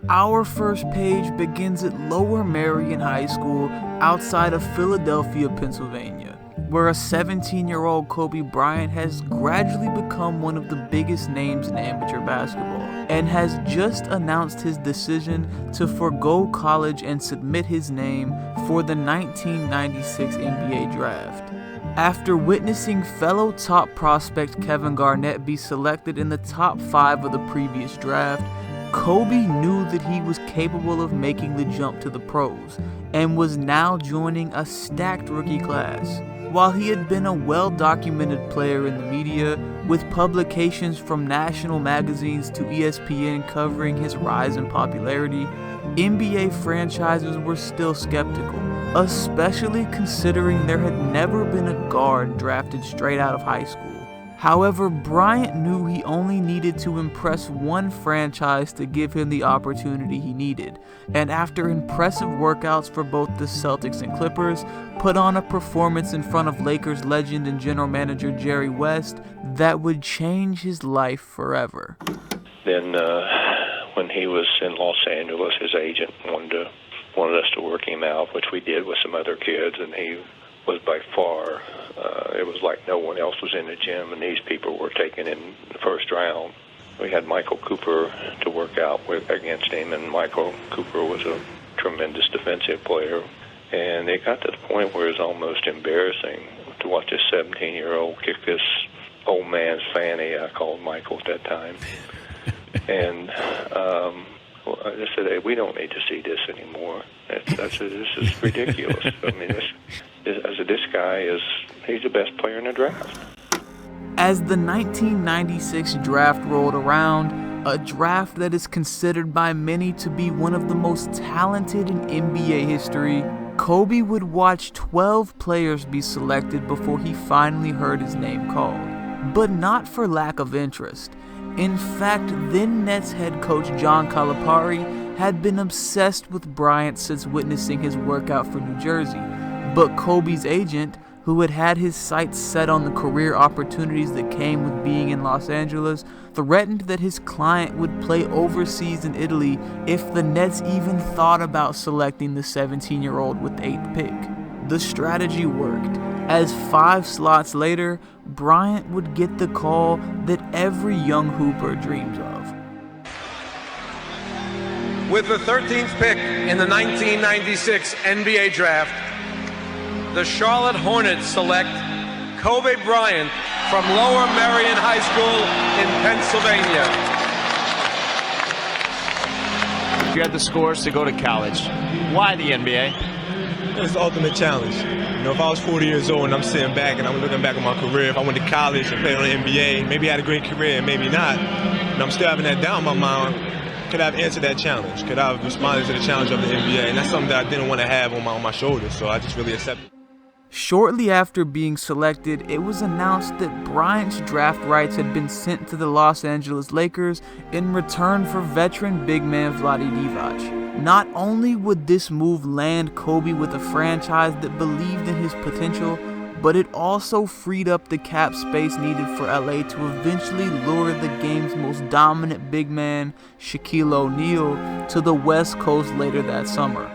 Our first page begins at Lower Marion High School outside of Philadelphia, Pennsylvania, where a 17-year-old Kobe Bryant has gradually become one of the biggest names in amateur basketball and has just announced his decision to forego college and submit his name for the 1996 NBA draft. After witnessing fellow top prospect Kevin Garnett be selected in the top 5 of the previous draft, Kobe knew that he was capable of making the jump to the pros and was now joining a stacked rookie class. While he had been a well-documented player in the media, with publications from national magazines to ESPN covering his rise in popularity, NBA franchises were still skeptical, especially considering there had never been a guard drafted straight out of high school. However, Bryant knew he only needed to impress one franchise to give him the opportunity he needed, and after impressive workouts for both the Celtics and Clippers, put on a performance in front of Lakers legend and general manager Jerry West that would change his life forever. Then when he was in Los Angeles, his agent wanted us to work him out, which we did with some other kids, and he was by far, it was like no one else was in the gym, and these people were taken in the first round. We had Michael Cooper to work out with against him, and Michael Cooper was a tremendous defensive player. And it got to the point where it was almost embarrassing to watch this 17-year-old kick this old man's fanny, I called Michael at that time. And I said, hey, we don't need to see this anymore. This is ridiculous. I mean, this guy he's the best player in the draft. As the 1996 draft rolled around, a draft that is considered by many to be one of the most talented in NBA history, Kobe would watch 12 players be selected before he finally heard his name called. But not for lack of interest. In fact, then Nets head coach John Calipari had been obsessed with Bryant since witnessing his workout for New Jersey. But Kobe's agent, who had his sights set on the career opportunities that came with being in Los Angeles, threatened that his client would play overseas in Italy if the Nets even thought about selecting the 17-year-old with the 8th pick. The strategy worked, as 5 slots later, Bryant would get the call that every young hooper dreams of. With the 13th pick in the 1996 NBA Draft, the Charlotte Hornets select Kobe Bryant from Lower Marion High School in Pennsylvania. You had the scores to go to college. Why the NBA? It's the ultimate challenge. You know, if I was 40 years old and I'm sitting back and I'm looking back at my career, if I went to college and played on the NBA, maybe I had a great career and maybe not, and I'm still having that doubt in my mind, could I have answered that challenge? Could I have responded to the challenge of the NBA? And that's something that I didn't want to have on my shoulders, so I just really accepted it. Shortly after being selected, it was announced that Bryant's draft rights had been sent to the Los Angeles Lakers in return for veteran big man Vlade Divac. Not only would this move land Kobe with a franchise that believed in his potential, but it also freed up the cap space needed for LA to eventually lure the game's most dominant big man, Shaquille O'Neal, to the West Coast later that summer.